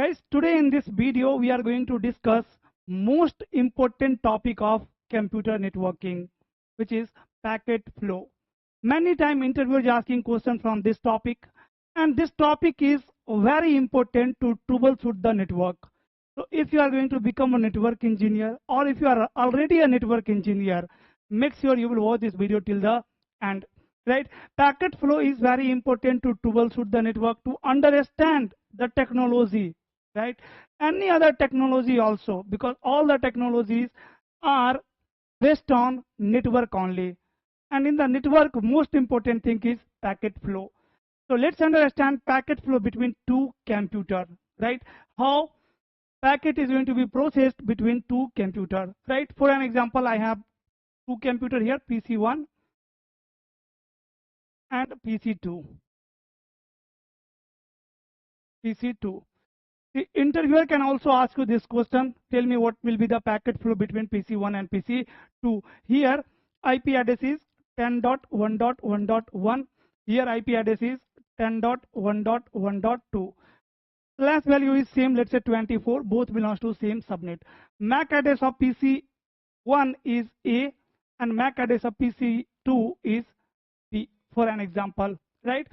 Guys, today in this video we are going to discuss most important topic of computer networking, which is packet flow. Many time interviewers asking questions from this topic, and this topic is very important to troubleshoot the network. So if you are going to become a network engineer, or if you are already a network engineer, make sure you will watch this video till the end. Right? Packet flow is very important to troubleshoot the network, to understand the technology, right? Any other technology also, because all the technologies are based on network only. And in the network, most important thing is packet flow. So let's understand packet flow between two computers, right? How packet is going to be processed between two computers, right? For an example, I have two computers here, PC1 and PC2. PC2. The interviewer can also ask you this question. Tell me what will be the packet flow between PC1 and PC2. Here IP address is 10.1.1.1. Here IP address is 10.1.1.2. Slash value is same, let's say 24. Both belongs to same subnet. MAC address of PC1 is A and MAC address of PC2 is B, for an example, right?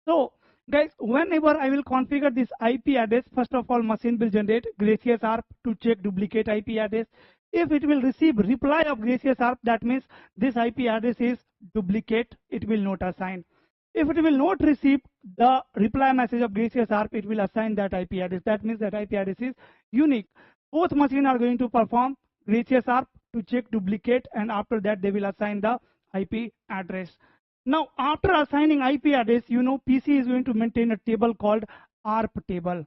So guys, whenever I will configure this IP address, first of all, machine will generate gracious ARP to check duplicate IP address. If it will receive reply of gracious ARP, that means this IP address is duplicate, it will not assign. If it will not receive the reply message of gracious ARP, it will assign that IP address. That means that IP address is unique. Both machines are going to perform gracious ARP to check duplicate, and after that they will assign the IP address. Now, after assigning IP address, you know PC is going to maintain a table called ARP table.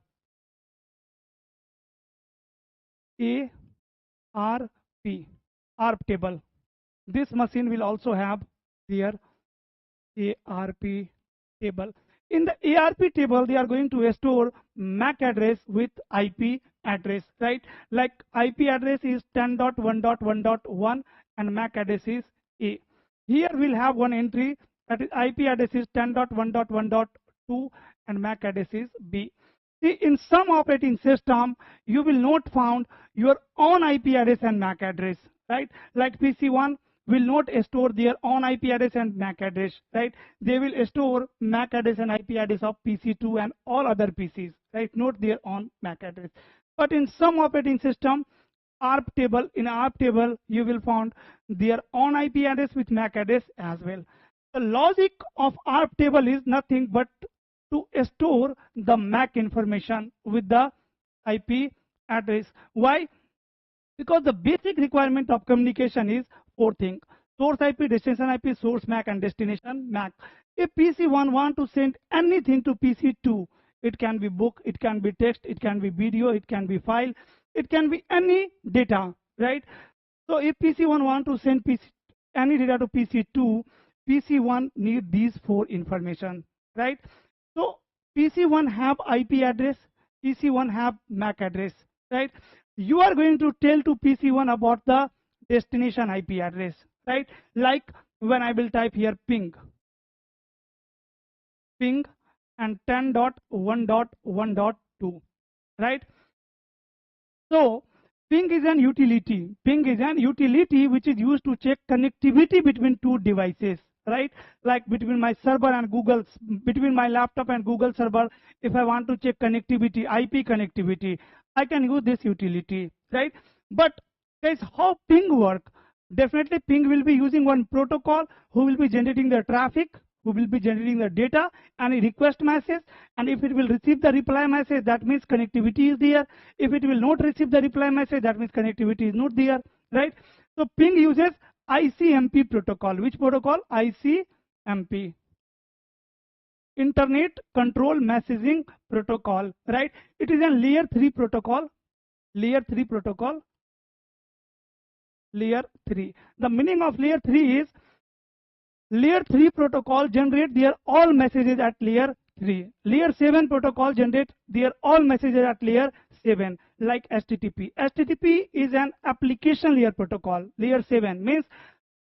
ARP table. This machine will also have their ARP table. In the ARP table, they are going to store MAC address with IP address, right? Like IP address is 10.1.1.1 and MAC address is A. Here we'll have one entry, that is IP address is 10.1.1.2 and MAC address is B. See, in some operating system, you will not found your own IP address and MAC address, right? Like PC1 will not store their own IP address and MAC address, right? They will store MAC address and IP address of PC2 and all other PCs, right? Not their own MAC address. But in some operating system, in ARP table, you will find their own IP address with MAC address as well. The logic of ARP table is nothing but to store the MAC information with the IP address. Why? Because the basic requirement of communication is four things: source IP, destination IP, source MAC, and destination MAC. If PC1 want to send anything to PC2, it can be book, it can be text, it can be video, it can be file, it can be any data, right? So if PC1 want to send any data to PC2, PC1 need these four information, right? So PC1 have IP address, PC1 have MAC address, right? You are going to tell to PC1 about the destination IP address, right? Like when I will type here ping and 10.1.1.2, right? So ping is an utility. Ping is an utility which is used to check connectivity between two devices, right? Like between my server and between my laptop and Google server. If I want to check connectivity, IP connectivity, I can use this utility, right? But guys, how ping work? Definitely ping will be using one protocol who will be generating the traffic, who will be generating the data and a request message, and if it will receive the reply message, that means connectivity is there. If it will not receive the reply message, that means connectivity is not there, right? So ping uses ICMP protocol. Which protocol? ICMP, Internet Control Messaging Protocol, right? It is a layer 3 protocol. Layer 3 protocol. Layer 3. The meaning of layer 3 is layer 3 protocol generate their all messages at layer 3. Layer 7 protocol generate their all messages at layer 7, like HTTP. HTTP is an application layer protocol. Layer 7 means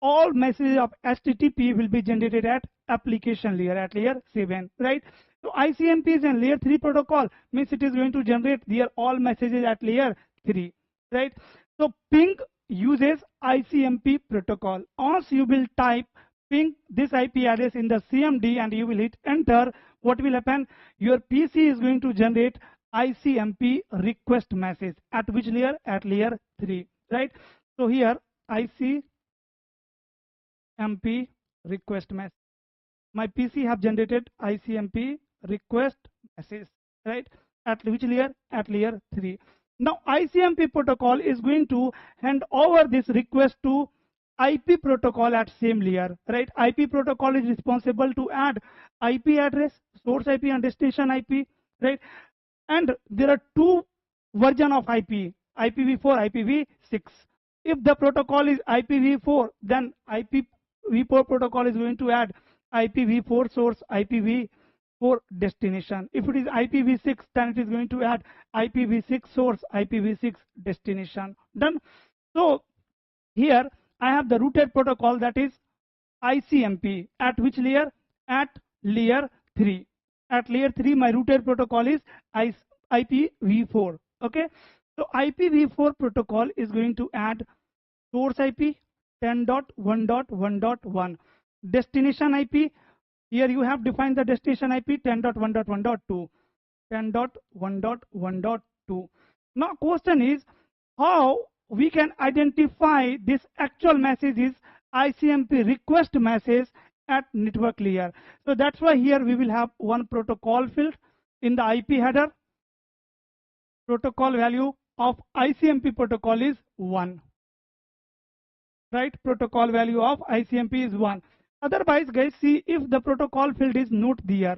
all messages of HTTP will be generated at application layer, at layer 7, right? So ICMP is a layer 3 protocol, means it is going to generate their all messages at layer 3, right? So ping uses ICMP protocol. Once you will type ping this IP address in the CMD and you will hit enter, what will happen? Your PC is going to generate ICMP request message at which layer? At layer 3, right? So here ICMP request message. My PC have generated ICMP request message, right? At which layer? At layer 3. Now ICMP protocol is going to hand over this request to IP protocol at same layer, right? IP protocol is responsible to add IP address, source IP and destination IP, right? And there are two version of IP, IPv4, IPv6. If the protocol is IPv4, then IPv4 protocol is going to add IPv4 source, IPv4 destination. If it is IPv6, then it is going to add IPv6 source, IPv6 destination. Done. So here I have the routed protocol, that is ICMP. At which layer? At layer 3. At layer 3, my routed protocol is IPv4. Okay. So IPv4 protocol is going to add source IP 10.1.1.1, destination IP. Here you have defined the destination IP 10.1.1.2, 10.1.1.2. Now question is how we can identify this actual message is ICMP request message at network layer. So that's why here we will have one protocol field in the IP header. Protocol value of ICMP protocol is 1. Right? Protocol value of ICMP is 1. Otherwise, guys, see, if the protocol field is not there,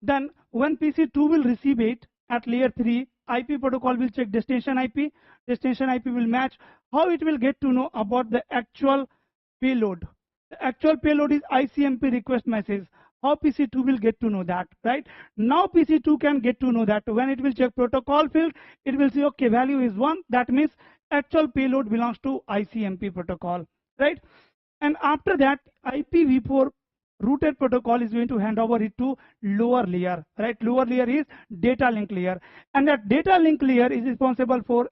then when PC2 will receive it at layer 3, IP protocol will check destination IP. Destination IP will match. How it will get to know about the actual payload? The actual payload is ICMP request message. How PC2 will get to know that, right? Now PC2 can get to know that when it will check protocol field, it will say, okay, value is 1. That means actual payload belongs to ICMP protocol, right? And after that, IPv4 routed protocol is going to hand over it to lower layer, right? Lower layer is data link layer, and that data link layer is responsible for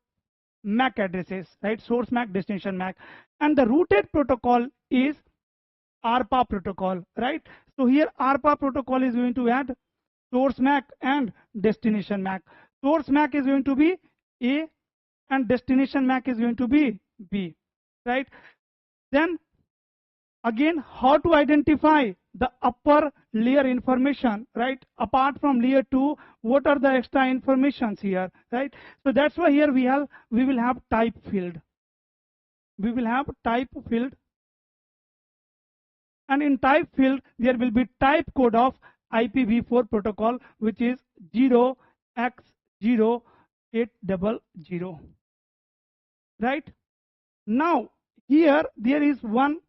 MAC addresses, right? Source MAC, destination MAC, and the routed protocol is ARPA protocol, right? So here ARPA protocol is going to add source MAC and destination MAC. Source MAC is going to be A and destination MAC is going to be B, right? Then again, how to identify the upper layer information, right? Apart from layer 2, what are the extra informations here, right? So that's why here we will have type field. We will have type field, and in type field there will be type code of IPv4 protocol, which is 0x0800, right? Now here there is one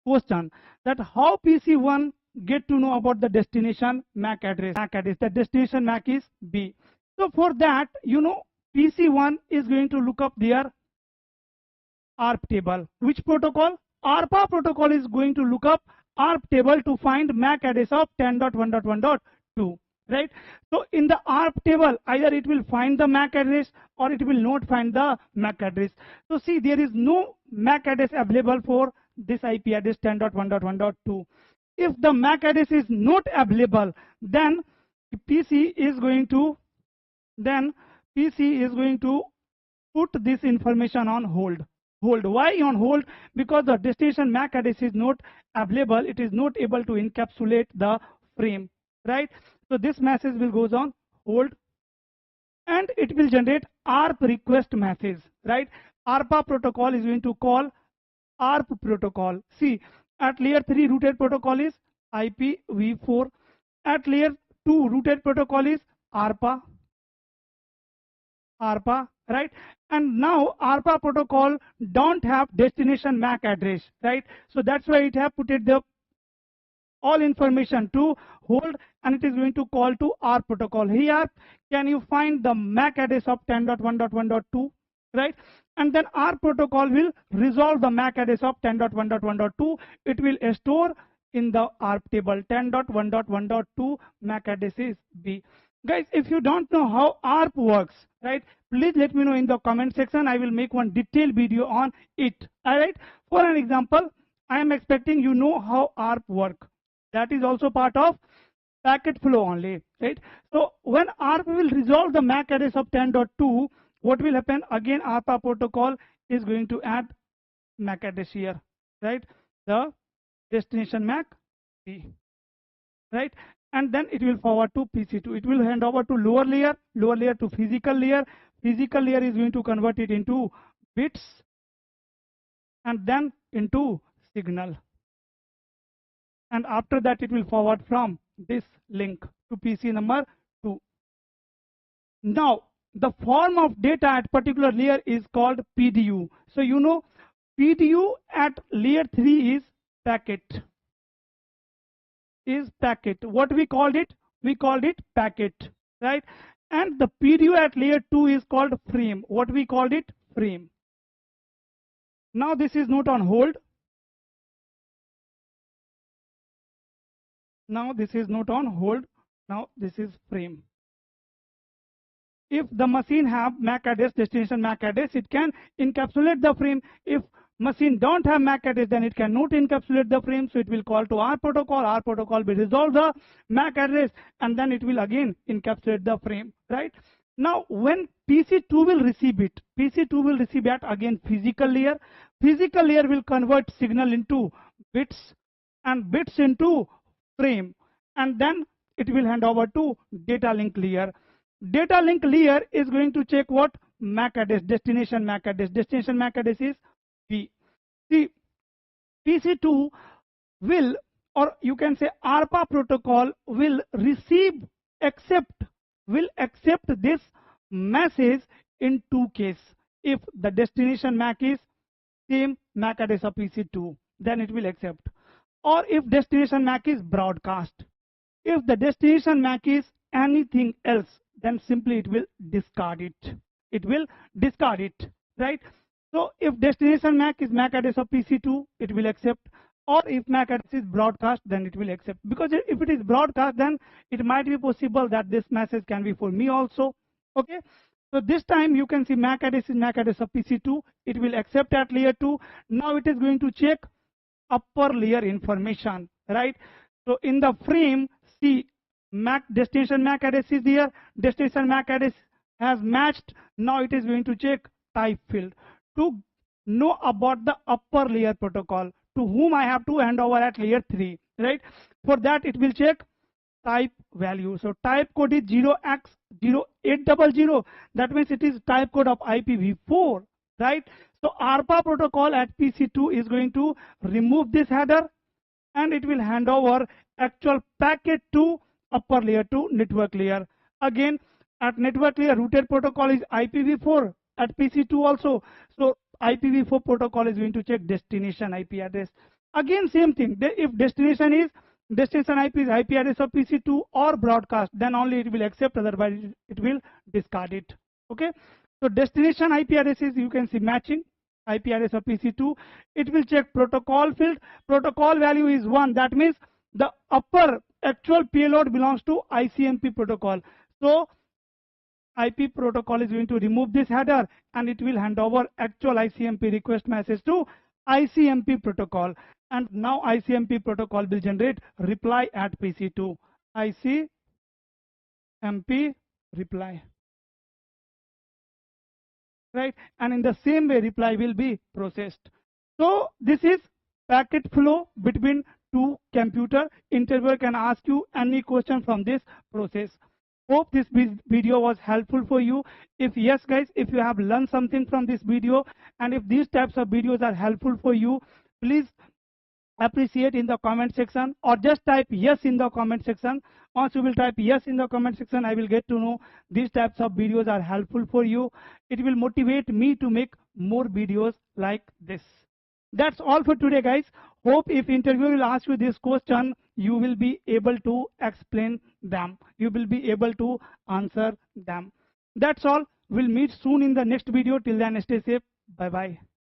question, that how PC1 get to know about the destination MAC address. The destination MAC is B. So for that, PC1 is going to look up their ARP table. Which protocol? ARPA protocol is going to look up ARP table to find MAC address of 10.1.1.2, right? So in the ARP table, either it will find the MAC address or it will not find the MAC address. So see, there is no MAC address available for this IP address 10.1.1.2. If the MAC address is not available, then PC is going to put this information on hold. Why on hold? Because the destination MAC address is not available. It is not able to encapsulate the frame, right? So this message will goes on hold, and it will generate ARP request message, right? ARPA protocol is going to call ARP protocol. See, at layer 3 routed protocol is IPv4. At layer 2 routed protocol is ARPA, right? And now ARPA protocol don't have destination MAC address, right? So that's why it have put it the all information to hold, and it is going to call to ARP protocol. Here, can you find the MAC address of 10.1.1.2, right? And then ARP protocol will resolve the MAC address of 10.1.1.2. It will store in the ARP table. 10.1.1.2 MAC address is B. Guys, if you don't know how ARP works, right, please let me know in the comment section. I will make one detailed video on it. All right. For an example, I am expecting you know how ARP work. That is also part of packet flow only, right? So when ARP will resolve the MAC address of 10.2, what will happen? Again, ARPA protocol is going to add MAC address here, right? The destination MAC B, right? And then it will forward to PC2. It will hand over to lower layer to physical layer. Physical layer is going to convert it into bits and then into signal. And after that, it will forward from this link to PC number 2. Now, the form of data at particular layer is called PDU. So you know, PDU at layer 3 is packet. What we called it? We called it packet, right? And the PDU at layer 2 is called frame. What we called it? Frame. Now this is not on hold. Now this is not on hold. Now this is frame. If the machine have MAC address, destination MAC address, it can encapsulate the frame. If machine don't have MAC address, then it cannot encapsulate the frame. So it will call to our protocol. Our protocol will resolve the MAC address, and then it will again encapsulate the frame, right? Now when PC2 will receive it, PC2 will receive it again physical layer. Physical layer will convert signal into bits and bits into frame, and then it will hand over to data link layer. Data link layer is going to check what? MAC address, destination MAC address. Destination MAC address is B. See, PC2 will, or you can say ARPA protocol will accept this message in two cases. If the destination MAC is same MAC address of PC2, then it will accept. Or if destination MAC is broadcast. If the destination MAC is anything else, then simply it will discard it. It will discard it, right? So if destination MAC is MAC address of PC2, it will accept. Or if MAC address is broadcast, then it will accept. Because if it is broadcast, then it might be possible that this message can be for me also. Okay. So this time you can see MAC address is MAC address of PC2. It will accept at layer 2. Now it is going to check upper layer information, right? So in the frame, see, destination MAC address is there. Destination MAC address has matched. Now it is going to check type field to know about the upper layer protocol to whom I have to hand over at layer 3, right? For that it will check type value. So type code is 0x0800. That means it is type code of IPv4, right? So ARPA protocol at PC2 is going to remove this header, and it will hand over actual packet to upper layer to network layer. Again, at network layer, routed protocol is IPv4 at PC2 also. So IPv4 protocol is going to check destination IP address. Again, same thing. If destination IP is IP address of PC2 or broadcast, then only it will accept, otherwise it will discard it. Okay. So destination IP addresses, you can see matching IP address of PC2. It will check protocol field. Protocol value is 1. That means the upper actual payload belongs to ICMP protocol. So IP protocol is going to remove this header, and it will hand over actual ICMP request message to ICMP protocol. And now ICMP protocol will generate reply at PC2. ICMP reply. Right? And in the same way, reply will be processed. So this is packet flow between two computer. Interviewer can ask you any question from this process. Hope this video was helpful for you. If yes, guys, if you have learned something from this video, and if these types of videos are helpful for you, please appreciate in the comment section, or just type yes in the comment section. Once you will type yes in the comment section, I will get to know these types of videos are helpful for you. It will motivate me to make more videos like this. That's all for today, guys. Hope if interviewer will ask you this question, you will be able to explain them. You will be able to answer them. That's all. We'll meet soon in the next video. Till then, stay safe. Bye-bye.